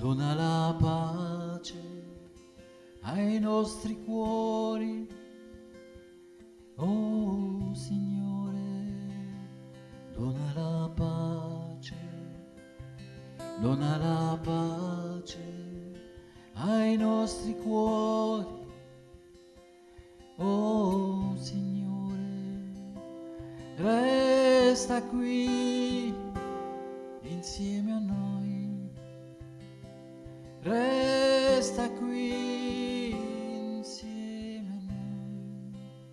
Dona la pace ai nostri cuori, oh Signore, dona la pace, dona la pace ai nostri cuori, oh Signore, resta qui insieme a noi, resta qui insieme a noi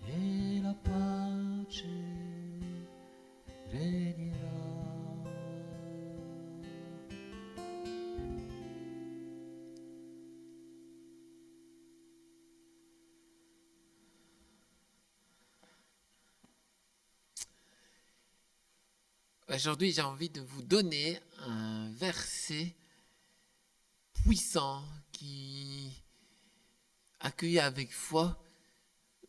e la pace regnerà. Aujourd'hui, j'ai envie de vous donner un verset puissant qui, accueilli avec foi,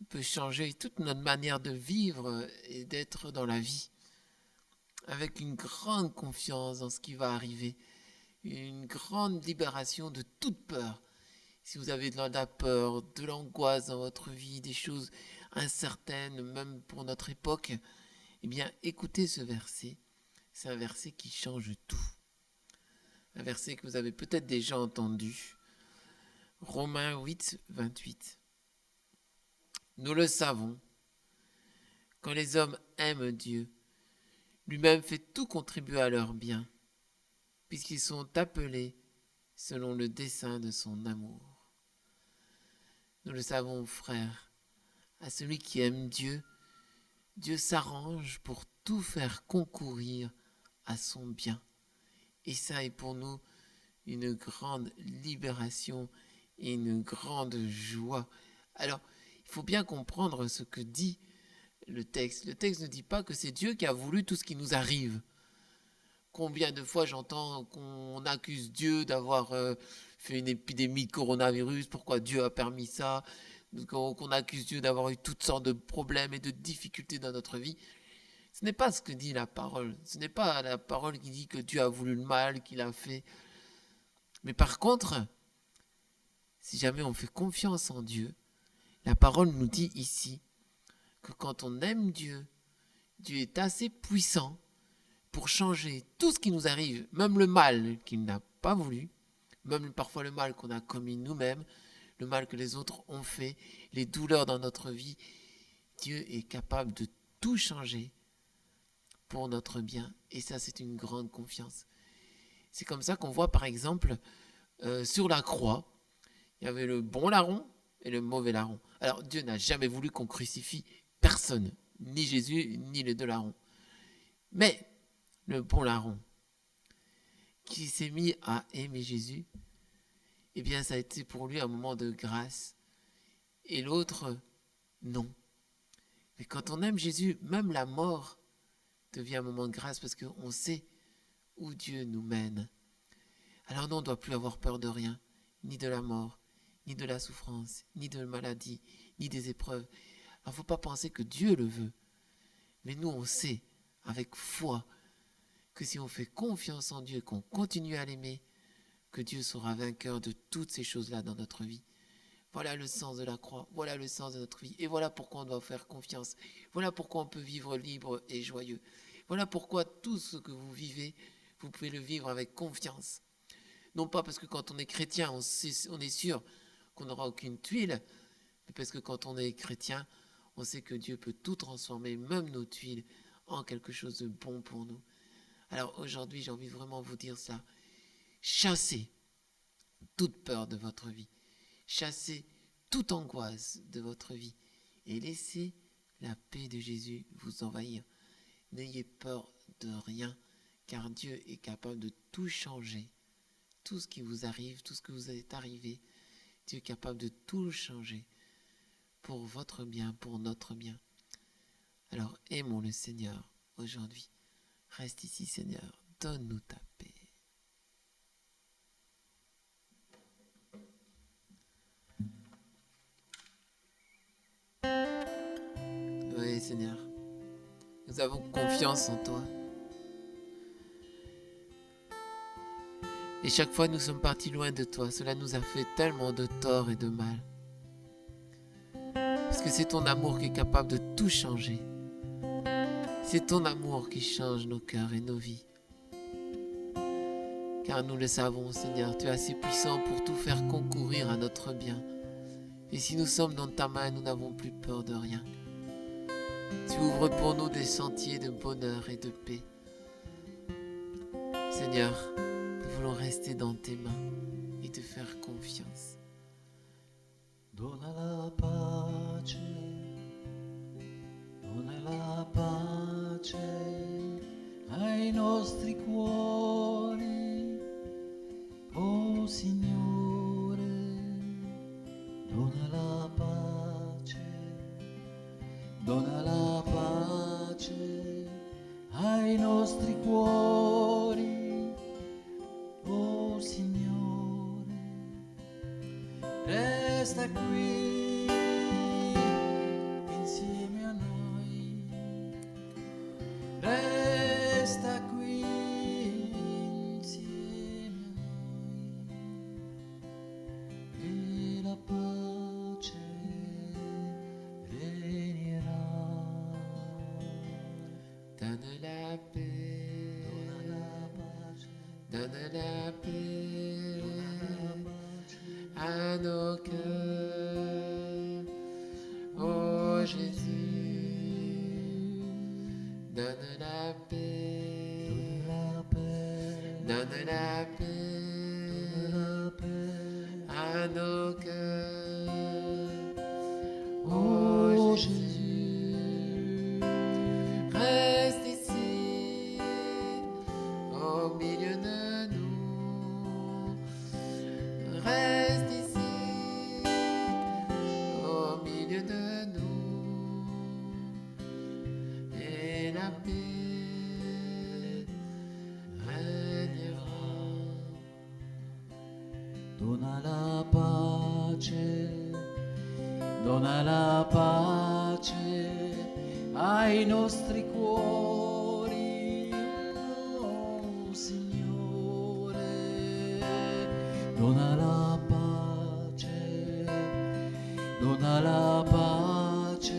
peut changer toute notre manière de vivre et d'être dans la vie, avec une grande confiance dans ce qui va arriver, une grande libération de toute peur. Si vous avez de la peur, de l'angoisse dans votre vie, des choses incertaines, même pour notre époque, eh bien, écoutez ce verset. C'est un verset qui change tout. Un verset que vous avez peut-être déjà entendu. Romains 8, 28. Nous le savons, quand les hommes aiment Dieu, lui-même fait tout contribuer à leur bien, puisqu'ils sont appelés selon le dessein de son amour. Nous le savons, frères, à celui qui aime Dieu, Dieu s'arrange pour tout faire concourir à son bien. Et ça est pour nous une grande libération et une grande joie. Alors, il faut bien comprendre ce que dit le texte. Le texte ne dit pas que c'est Dieu qui a voulu tout ce qui nous arrive. Combien de fois j'entends qu'on accuse Dieu d'avoir fait une épidémie de coronavirus, pourquoi Dieu a permis ça, qu'on accuse Dieu d'avoir eu toutes sortes de problèmes et de difficultés dans notre vie. Ce n'est pas ce que dit la parole. Ce n'est pas la parole qui dit que Dieu a voulu le mal, qu'il a fait. Mais par contre, si jamais on fait confiance en Dieu, la parole nous dit ici que quand on aime Dieu, Dieu est assez puissant pour changer tout ce qui nous arrive, même le mal qu'il n'a pas voulu, même parfois le mal qu'on a commis nous-mêmes, le mal que les autres ont fait, les douleurs dans notre vie. Dieu est capable de tout changer pour notre bien. Et ça, c'est une grande confiance. C'est comme ça qu'on voit, par exemple, sur la croix, il y avait le bon larron et le mauvais larron. Alors, Dieu n'a jamais voulu qu'on crucifie personne, ni Jésus, ni les deux larrons. Mais le bon larron, qui s'est mis à aimer Jésus, eh bien, ça a été pour lui un moment de grâce. Et l'autre, non. Mais quand on aime Jésus, même la mort devient un moment de grâce parce qu'on sait où Dieu nous mène. Alors nous, on ne doit plus avoir peur de rien, ni de la mort, ni de la souffrance, ni de la maladie, ni des épreuves. Alors il ne faut pas penser que Dieu le veut. Mais nous, on sait, avec foi, que si on fait confiance en Dieu, qu'on continue à l'aimer, que Dieu sera vainqueur de toutes ces choses-là dans notre vie. Voilà le sens de la croix, voilà le sens de notre vie, et voilà pourquoi on doit faire confiance. Voilà pourquoi on peut vivre libre et joyeux. Voilà pourquoi tout ce que vous vivez, vous pouvez le vivre avec confiance. Non pas parce que quand on est chrétien, on est sûr qu'on n'aura aucune tuile, mais parce que quand on est chrétien, on sait que Dieu peut tout transformer, même nos tuiles, en quelque chose de bon pour nous. Alors aujourd'hui, j'ai envie de vraiment vous dire ça. Chassez toute peur de votre vie. Chassez toute angoisse de votre vie. Et laissez la paix de Jésus vous envahir. N'ayez peur de rien, car Dieu est capable de tout changer. Tout ce qui vous arrive, tout ce que vous est arrivé, Dieu est capable de tout changer pour votre bien, pour notre bien. Alors aimons le Seigneur aujourd'hui. Reste ici, Seigneur. Donne-nous ta paix. Oui, Seigneur. Nous avons confiance en toi. Et chaque fois nous sommes partis loin de toi, cela nous a fait tellement de tort et de mal. Parce que c'est ton amour qui est capable de tout changer. C'est ton amour qui change nos cœurs et nos vies. Car nous le savons, Seigneur, tu es assez puissant pour tout faire concourir à notre bien. Et si nous sommes dans ta main, nous n'avons plus peur de rien. Tu ouvres pour nous des sentiers de bonheur et de paix. Seigneur, nous voulons rester dans tes mains et te faire confiance. Dona la pace ai nostri cuori, oh Signore, dona la pace ai nostri cuori, oh Signore, resta qui insieme a noi, resta qui insieme a noi, e la pace regnerà. Donne la paix, donne la paix à nos cœurs, oh Jésus, donne la paix, donne la paix à nos cœurs, oh Jésus, reste ici au milieu de nous, reste ici au milieu de nous, et la paix régnera. Dona la pace ai nostri cuori, oh Signore, dona la pace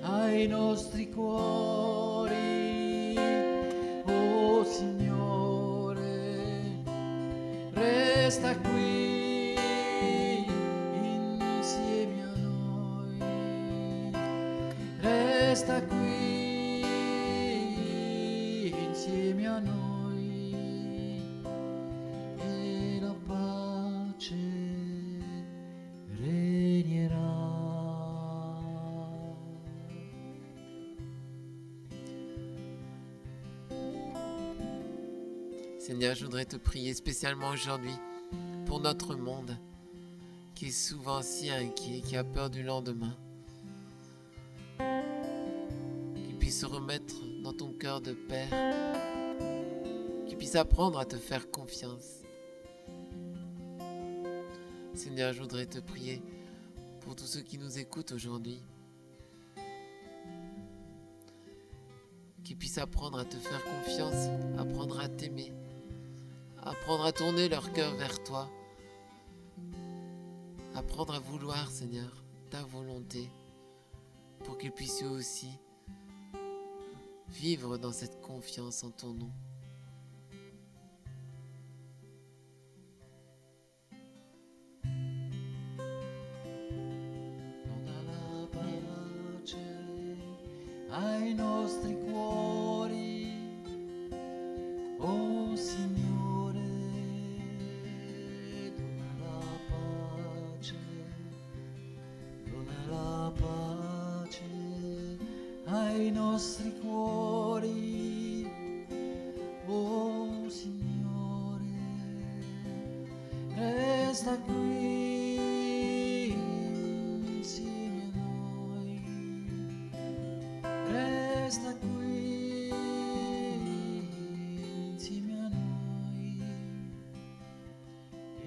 ai nostri cuori, oh Signore, resta qui insieme a noi, resta qui insieme a noi, e la pace regnerà. Seigneur, je voudrais te prier spécialement aujourd'hui pour notre monde qui est souvent si inquiet, qui a peur du lendemain. Qu'il puisse se remettre dans ton cœur de Père, qu'il puisse apprendre à te faire confiance. Seigneur, je voudrais te prier pour tous ceux qui nous écoutent aujourd'hui, qu'ils puissent apprendre à te faire confiance, apprendre à t'aimer, apprendre à tourner leur cœur vers toi, apprendre à vouloir, Seigneur, ta volonté, pour qu'ils puissent eux aussi vivre dans cette confiance en ton nom. Dona la pace ai nostri cuori, oh Signore, dona la pace ai nostri cuori, oh Signore, resta qui insieme a noi, resta qui insieme a noi, e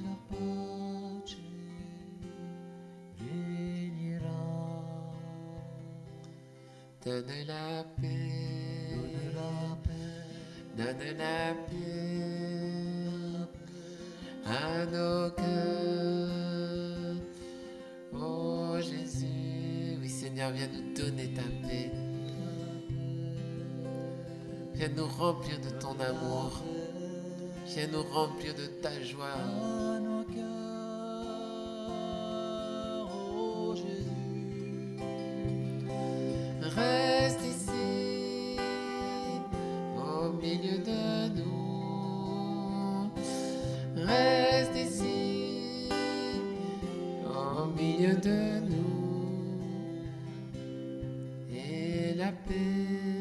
la pace regnerà. Donne la paix, donne la paix à nos cœurs. Oh Jésus, oui Seigneur, viens nous donner ta paix. Viens nous remplir de ton amour. Viens nous remplir de ta joie. à nos cœurs, oh Jésus. Reste ici, au milieu de nous. Reste ici, au milieu de nous. Et la paix